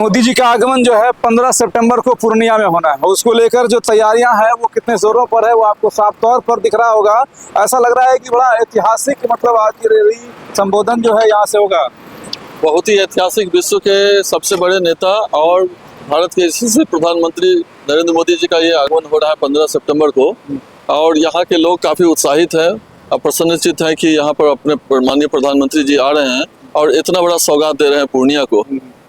मोदी जी का आगमन जो है 15 सितंबर को पूर्णिया में होना है। उसको लेकर जो तैयारियां हैं वो कितने जोरों पर है वो आपको साफ तौर पर दिख रहा होगा। ऐसा लग रहा है कि बड़ा ऐतिहासिक मतलब आज की रैली संबोधन जो है यहाँ से होगा। बहुत ही ऐतिहासिक, विश्व के सबसे बड़े नेता और भारत के यशस्वी प्रधानमंत्री नरेंद्र मोदी जी का ये आगमन हो रहा है 15 सितंबर को। और यहाँ के लोग काफ़ी उत्साहित हैं और प्रसन्नचित्त हैं कि यहाँ पर अपने माननीय प्रधानमंत्री जी आ रहे हैं और इतना बड़ा सौगात दे रहे हैं पूर्णिया को।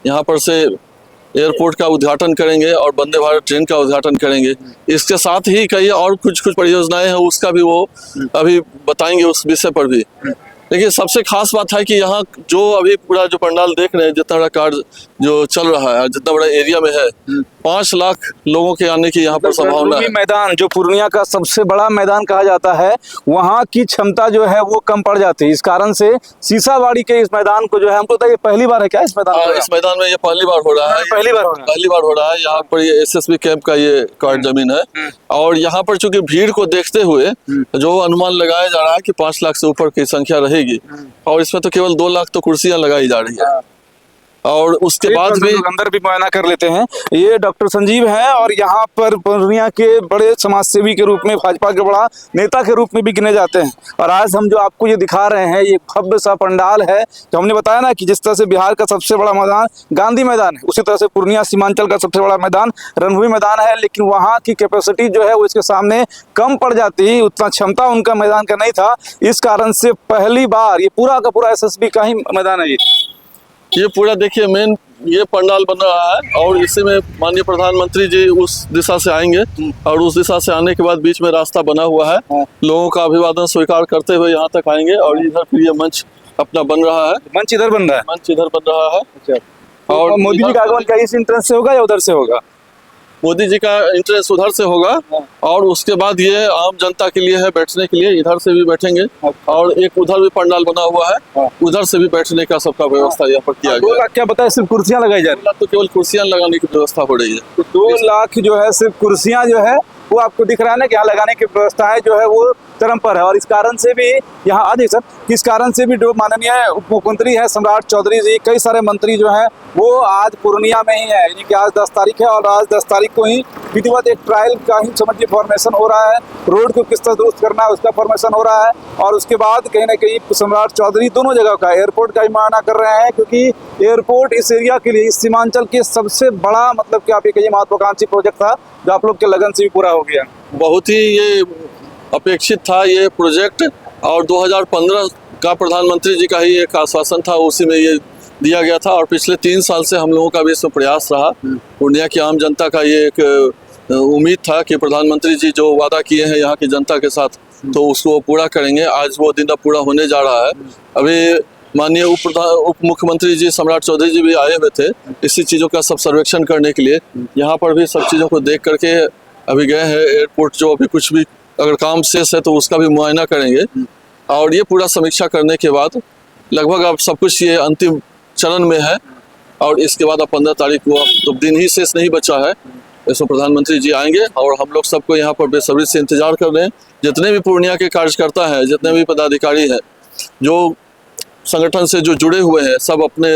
यहाँ पर से एयरपोर्ट का उद्घाटन करेंगे और वंदे भारत ट्रेन का उद्घाटन करेंगे। इसके साथ ही कई और कुछ परियोजनाएं हैं, उसका भी वो अभी बताएंगे, उस विषय पर भी। देखिए, सबसे खास बात है कि यहाँ जो अभी पूरा जो पंडाल देख रहे हैं, जितना बड़ा कार्य जो चल रहा है, जितना बड़ा एरिया में है, 5 लाख लोगों के आने की यहाँ पर संभावना है। मैदान जो पूर्णिया का सबसे बड़ा मैदान कहा जाता है, वहाँ की क्षमता जो है वो कम पड़ जाती है। इस कारण से सीसाबाड़ी के इस मैदान को जो है, हमको बताइए पहली बार है क्या इस मैदान? इस मैदान में ये पहली बार हो रहा है। पहली बार हो रहा है। यहाँ पर ये SSB कैंप का ये कार्ड जमीन है। और यहाँ पर चूंकि भीड़ को देखते हुए जो अनुमान लगाया जा रहा है कि 5 लाख से ऊपर की संख्या रहेगी। और इसमें तो केवल 2 लाख तो कुर्सियां लगाई जा रही है। और उसके बाद भी अंदर भी मुआयना कर लेते हैं। ये डॉक्टर संजीव हैं और यहाँ पर पूर्णिया के बड़े समाजसेवी के रूप में, भाजपा के बड़ा नेता के रूप में भी गिने जाते हैं। और आज हम जो आपको ये दिखा रहे हैं, ये भव्य सा पंडाल है। जो हमने बताया ना कि जिस तरह से बिहार का सबसे बड़ा मैदान गांधी मैदान है, उसी तरह से पूर्णिया सीमांचल का सबसे बड़ा मैदान रणभूमि मैदान है। लेकिन वहाँ की कैपेसिटी जो है वो इसके सामने कम पड़ जाती है, उतना क्षमता उनका मैदान का नहीं था। इस कारण से पहली बार ये पूरा का पूरा SSB का ही मैदान है। ये पूरा देखिए मेन ये पंडाल बन रहा है और इसी में माननीय प्रधानमंत्री जी उस दिशा से आएंगे और उस दिशा से आने के बाद बीच में रास्ता बना हुआ है। लोगों का अभिवादन स्वीकार करते हुए यहाँ तक आएंगे और इधर फिर ये मंच अपना बन रहा है। मंच इधर बन रहा है? मंच इधर बन रहा है। अच्छा। और मोदी जी का आगमन क्या इस एंट्रेंस से होगा या उधर से होगा? मोदी जी का एंट्रेंस उधर से होगा और उसके बाद ये आम जनता के लिए है, बैठने के लिए इधर से भी बैठेंगे। और एक उधर भी पंडाल बना हुआ है, उधर से भी बैठने का सबका व्यवस्था यहाँ पर किया गया है। क्या बताया, सिर्फ कुर्सियां लगाई जा रही है? तो केवल कुर्सियां लगाने की व्यवस्था हो रही है। तो 2 लाख जो है सिर्फ कुर्सियां जो है वो आपको दिख रहा है ना कि यहाँ लगाने की व्यवस्थाएं जो है वो चरम पर है। और इस कारण से भी यहाँ आ सर, किस कारण से भी जो माननीय उप मुख्यमंत्री है सम्राट चौधरी जी, कई सारे मंत्री जो हैं वो आज पूर्णिया में ही है। यानी कि आज 10 तारीख है और आज 10 तारीख को ही विधिवत एक ट्रायल का ही समझिए फॉर्मेशन हो रहा है। रोड को किस तरह दुरुस्त करना है उसका फॉर्मेशन हो रहा है। और उसके बाद कहीं ना कहीं सम्राट चौधरी दोनों जगह का एयरपोर्ट का ही मायना कर रहे हैं, क्योंकि एयरपोर्ट इस एरिया के लिए, इस सीमांचल के सबसे बड़ा मतलब कि आप ये कहिए महत्वाकांक्षी प्रोजेक्ट था जो आप लोग के लगन से भी पूरा हो गया। बहुत ही ये अपेक्षित था ये प्रोजेक्ट और 2015 का प्रधानमंत्री जी का ही एक आश्वासन था, उसी में ये दिया गया था। और पिछले 3 साल से हम लोगों का भी इसमें प्रयास रहा। पूर्णिया की आम जनता का ये एक उम्मीद था कि प्रधानमंत्री जी जो वादा किए हैं यहाँ की जनता के साथ, तो उसको पूरा करेंगे। आज वो दिन अब पूरा होने जा रहा है। अभी माननीय उप मुख्यमंत्री जी सम्राट चौधरी जी भी आए हुए थे इसी चीज़ों का सब सर्वेक्षण करने के लिए। यहाँ पर भी सब चीज़ों को देख करके अभी गए हैं। एयरपोर्ट जो अभी कुछ भी अगर काम शेष है तो उसका भी मुआयना करेंगे। और ये पूरा समीक्षा करने के बाद लगभग अब सब कुछ ये अंतिम चरण में है। और इसके बाद अब 15 तारीख को अब तो दिन ही शेष नहीं बचा है, इसमें प्रधानमंत्री जी आएंगे और हम लोग सबको यहाँ पर बेसब्री से इंतजार कर रहे हैं। जितने भी पूर्णिया के कार्यकर्ता हैं, जितने भी पदाधिकारी हैं, जो संगठन से जो जुड़े हुए हैं, सब अपने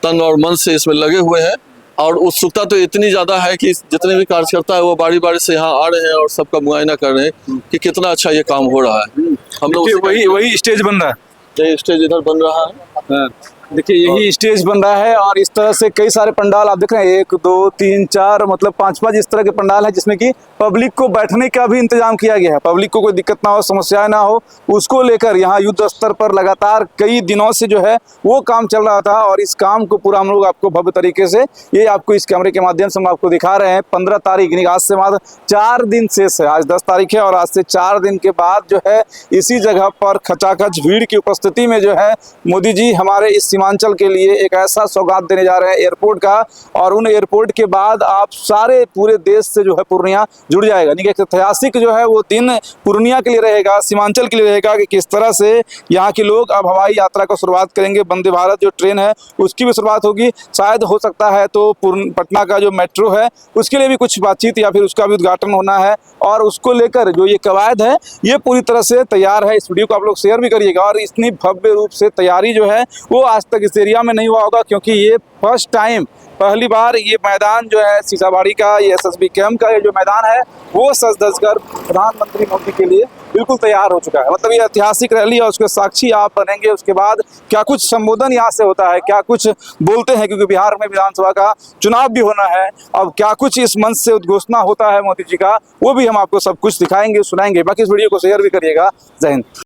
तन और मन से इसमें लगे हुए हैं। और उत्सुकता तो इतनी ज़्यादा है कि जितने भी कार्यकर्ता है वो बारी बारी से यहाँ आ रहे हैं और सबका मुआयना कर रहे हैं कि कितना अच्छा ये काम हो रहा है। हम लोग वही स्टेज बन रहा है, ये स्टेज इधर बन रहा है। देखिए यही स्टेज बन रहा है। और इस तरह से कई सारे पंडाल आप देख रहे हैं, 1 2 3 4 मतलब 5 इस तरह के पंडाल है जिसमें कि पब्लिक को बैठने का भी इंतजाम किया गया है। पब्लिक को कोई दिक्कत ना हो, समस्याएं ना हो, उसको लेकर यहाँ युद्ध स्तर पर लगातार कई दिनों से जो है वो काम चल रहा था। और इस काम को पूरा हम लोग आपको भव्य तरीके से ये आपको इस कैमरे के माध्यम से हम आपको दिखा रहे हैं। 15 तारीख यानी आज से मात्र 4 दिन शेष है। आज 10 तारीख है और आज से 4 दिन के बाद जो है इसी जगह पर खचाखच भीड़ की उपस्थिति में जो है मोदी जी हमारे इस सीमांचल के लिए एक ऐसा सौगात देने जा रहे हैं एयरपोर्ट का। और उन एयरपोर्ट के बाद आप सारे पूरे देश से जो है पूर्णिया जुड़ जाएगा। यानी कि ऐतिहासिक जो है वो दिन पूर्णिया के लिए रहेगा, सीमांचल के लिए रहेगा कि किस तरह से यहाँ के लोग अब हवाई यात्रा को शुरुआत करेंगे। वंदे भारत जो ट्रेन है उसकी भी शुरुआत होगी। शायद हो सकता है तो पटना का जो मेट्रो है उसके लिए भी कुछ बातचीत या फिर उसका भी उद्घाटन होना है। और उसको लेकर जो ये कवायद है ये पूरी तरह से तैयार है। इस वीडियो को आप लोग शेयर भी करिएगा। और इतनी भव्य रूप से तैयारी जो है वो आज तक इस एरिया में नहीं हुआ होगा, क्योंकि ये फर्स्ट टाइम पहली बार ये मैदान जो है सीसाबाड़ी का, ये एसएसबी कैंप का ये जो मैदान है वो सज धज कर प्रधानमंत्री मोदी के लिए बिल्कुल तैयार हो चुका है। मतलब ये ऐतिहासिक रैली और उसके साक्षी आप बनेंगे। उसके बाद क्या कुछ संबोधन यहाँ से होता है, क्या कुछ बोलते हैं, क्योंकि बिहार में विधानसभा का चुनाव भी होना है। अब क्या कुछ इस मंच से उद्घोषणा होता है मोदी जी का, वो भी हम आपको सब कुछ दिखाएंगे, सुनाएंगे। बाकी इस वीडियो को शेयर भी करिएगा। जय हिंद।